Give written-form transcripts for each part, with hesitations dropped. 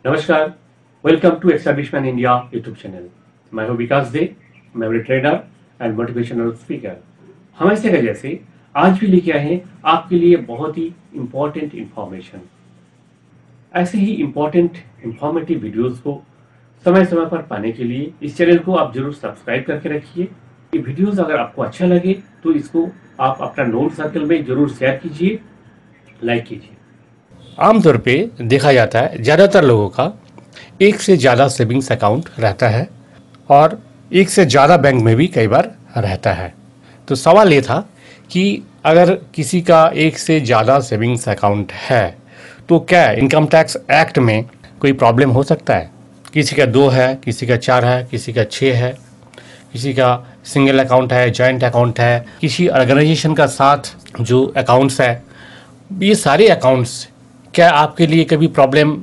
नमस्कार, welcome to establishment India YouTube channel. मैं हूं Vikas De, memory trainer and motivational speaker. हमेशा का जैसे आज भी लेके आए हैं आपके लिए बहुत ही इंपॉर्टेंट इंफॉर्मेशन। ऐसे ही इंपॉर्टेंट इंफॉर्मेटिव वीडियोस को समय समय पर पाने के लिए इस चैनल को आप जरूर सब्सक्राइब करके रखिए। ये वीडियोस अगर आपको अच्छा लगे तो इसको आप अपना नोट सर्कल में जरूर शेयर कीजिए, लाइक कीजिए। आमतौर पे देखा जाता है ज़्यादातर लोगों का एक से ज़्यादा सेविंग्स अकाउंट रहता है और एक से ज़्यादा बैंक में भी कई बार रहता है। तो सवाल ये था कि अगर किसी का एक से ज़्यादा सेविंग्स अकाउंट है तो क्या इनकम टैक्स एक्ट में कोई प्रॉब्लम हो सकता है? किसी का 2 है, किसी का 4 है, किसी का 6 है, किसी का सिंगल अकाउंट है, जॉइंट अकाउंट है, किसी ऑर्गेनाइजेशन का साथ जो अकाउंट्स है, ये सारे अकाउंट्स क्या आपके लिए कभी प्रॉब्लम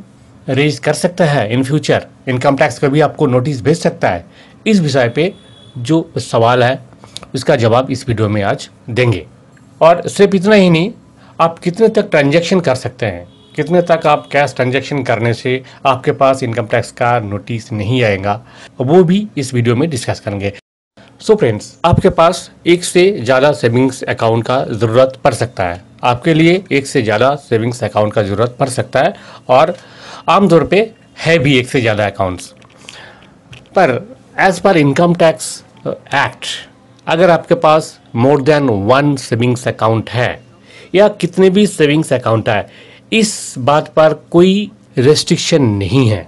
रेज कर सकता है? इन फ्यूचर इनकम टैक्स कभी आपको नोटिस भेज सकता है? इस विषय पे जो सवाल है उसका जवाब इस वीडियो में आज देंगे। और सिर्फ इतना ही नहीं, आप कितने तक ट्रांजैक्शन कर सकते हैं, कितने तक आप कैश ट्रांजैक्शन करने से आपके पास इनकम टैक्स का नोटिस नहीं आएगा, वो भी इस वीडियो में डिस्कस करेंगे। सो फ्रेंड्स, आपके पास एक से ज़्यादा सेविंग्स अकाउंट का ज़रूरत पड़ सकता है। आपके लिए एक से ज़्यादा सेविंग्स अकाउंट का ज़रूरत पड़ सकता है और आमतौर पे है भी एक से ज़्यादा अकाउंट्स। पर as per income tax act, अगर आपके पास मोर देन 1 सेविंग्स अकाउंट है या कितने भी सेविंग्स अकाउंट है, इस बात पर कोई रेस्ट्रिक्शन नहीं है।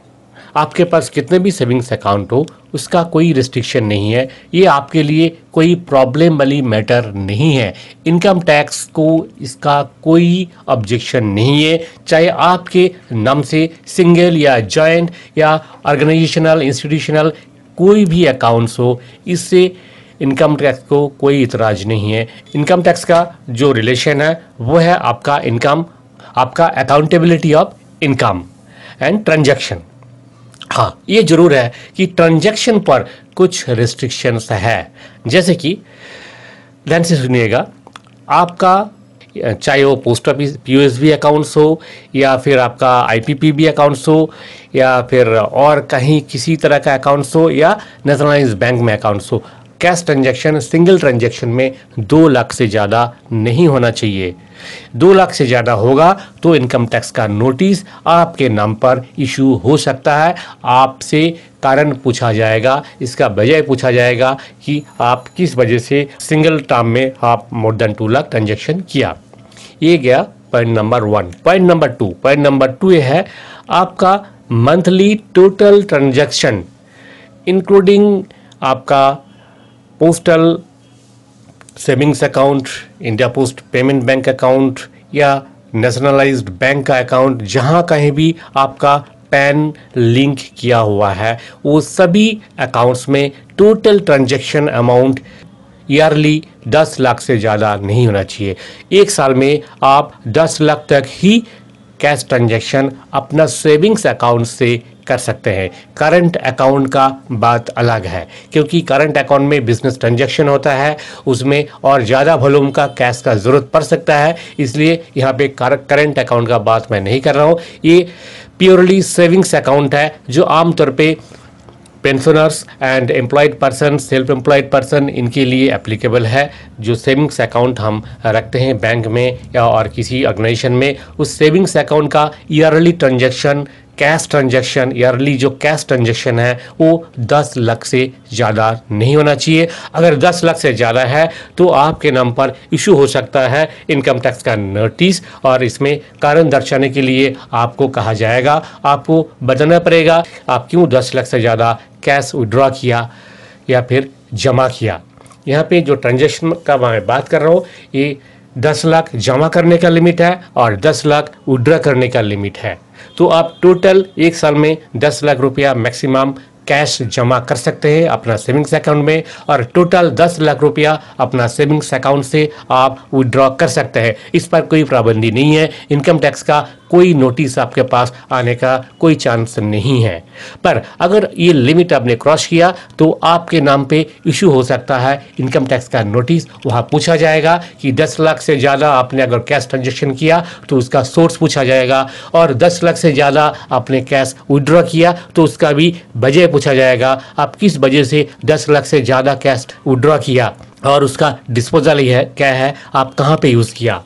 आपके पास कितने भी सेविंग्स अकाउंट हो उसका कोई रिस्ट्रिक्शन नहीं है। ये आपके लिए कोई प्रॉब्लम वाली मैटर नहीं है। इनकम टैक्स को इसका कोई ऑब्जेक्शन नहीं है, चाहे आपके नाम से सिंगल या जॉइंट या ऑर्गेनाइजेशनल इंस्टीट्यूशनल कोई भी अकाउंट्स हो, इससे इनकम टैक्स को कोई इतराज नहीं है। इनकम टैक्स का जो रिलेशन है वो है आपका इनकम, आपका accountability of income and transaction. हाँ, ये जरूर है कि ट्रांजैक्शन पर कुछ रिस्ट्रिक्शंस है, जैसे कि ध्यान से सुनिएगा, आपका चाहे वो पोस्ट ऑफिस पीओएसबी अकाउंट्स हो या फिर आपका आईपीपीबी अकाउंट्स हो या फिर और कहीं किसी तरह का अकाउंट्स हो या नेशनलाइज्ड बैंक में अकाउंट्स हो, कैश ट्रांजैक्शन सिंगल ट्रांजैक्शन में 2 लाख से ज़्यादा नहीं होना चाहिए। 2 लाख से ज़्यादा होगा तो इनकम टैक्स का नोटिस आपके नाम पर इशू हो सकता है। आपसे कारण पूछा जाएगा, इसका वजह पूछा जाएगा कि आप किस वजह से सिंगल टर्म में आप मोर देन 2 लाख ट्रांजैक्शन किया। ये गया पॉइंट नंबर 1। पॉइंट नंबर 2 ये है आपका मंथली टोटल ट्रांजैक्शन इंक्लूडिंग आपका postal savings account, India post payment bank account या नेशनलाइज्ड बैंक का अकाउंट, जहां कहीं भी आपका पैन लिंक किया हुआ है, वो सभी अकाउंट्स में total transaction amount yearly 10 lakh से ज़्यादा नहीं होना चाहिए। एक साल में आप 10 लाख तक ही कैश ट्रांजैक्शन अपना सेविंग्स अकाउंट से कर सकते हैं। करंट अकाउंट का बात अलग है, क्योंकि करंट अकाउंट में बिजनेस ट्रांजैक्शन होता है, उसमें और ज़्यादा वॉल्यूम का कैश का ज़रूरत पड़ सकता है, इसलिए यहाँ पे करंट अकाउंट का बात मैं नहीं कर रहा हूँ। ये प्योरली सेविंग्स अकाउंट है जो आमतौर पे pensioners and employed person, self employed person, इनके लिए एप्लीकेबल है। जो सेविंग्स अकाउंट हम रखते हैं बैंक में या और किसी ऑर्गेनाइजेशन में, उस सेविंग्स अकाउंट का yearly transaction, cash transaction, yearly जो कैश ट्रांजैक्शन है वो 10 लाख से ज़्यादा नहीं होना चाहिए। अगर 10 लाख से ज़्यादा है तो आपके नाम पर इशू हो सकता है इनकम टैक्स का नोटिस, और इसमें कारण दर्शाने के लिए आपको कहा जाएगा, आपको बताना पड़ेगा आप क्यों 10 लाख से ज़्यादा कैश विड्रॉ किया या फिर जमा किया। यहाँ पे जो ट्रांजैक्शन का मैं बात कर रहा हूँ, ये 10 लाख जमा करने का लिमिट है और 10 लाख विड्रॉ करने का लिमिट है। तो आप टोटल एक साल में 10 लाख रुपया मैक्सिमम कैश जमा कर सकते हैं अपना सेविंग्स अकाउंट में, और टोटल 10 लाख रुपया अपना सेविंग्स अकाउंट से आप विड्रॉ कर सकते हैं। इस पर कोई पाबंदी नहीं है, इनकम टैक्स का कोई नोटिस आपके पास आने का कोई चांस नहीं है। पर अगर ये लिमिट आपने क्रॉस किया तो आपके नाम पे इशू हो सकता है इनकम टैक्स का नोटिस। वहाँ पूछा जाएगा कि 10 लाख से ज़्यादा आपने अगर कैश ट्रांजेक्शन किया तो उसका सोर्स पूछा जाएगा, और 10 लाख से ज़्यादा आपने कैश विड्रॉ किया तो उसका भी वजह पूछा जाएगा, आप किस वजह से 10 लाख से ज़्यादा कैश विड्रॉ किया और उसका डिस्पोजल ही है क्या है, आप कहाँ पे यूज़ किया।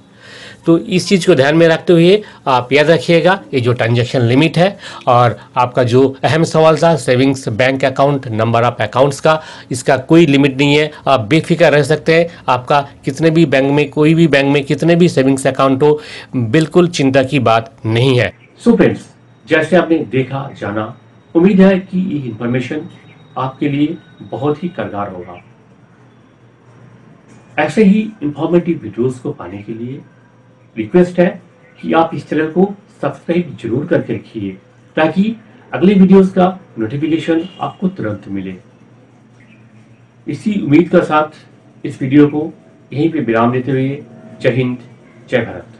तो इस चीज़ को ध्यान में रखते हुए आप याद रखिएगा ये जो ट्रांजैक्शन लिमिट है। और आपका जो अहम सवाल था savings bank account, number of accounts का, इसका कोई लिमिट नहीं है, आप बेफिक्र रह सकते हैं। आपका कितने भी बैंक में, कोई भी बैंक में कितने भी सेविंग्स अकाउंट हो, बिल्कुल चिंता की बात नहीं है। सो फ्रेंड्स, जैसे आपने देखा जाना, उम्मीद है कि ये इंफॉर्मेशन आपके लिए बहुत ही कारगर होगा। ऐसे ही इंफॉर्मेटिव वीडियोस को पाने के लिए रिक्वेस्ट है कि आप इस चैनल को सब्सक्राइब जरूर करके रखिए, ताकि अगले वीडियोस का नोटिफिकेशन आपको तुरंत मिले। इसी उम्मीद के साथ इस वीडियो को यहीं पे विराम देते हुए जय हिंद, जय भारत।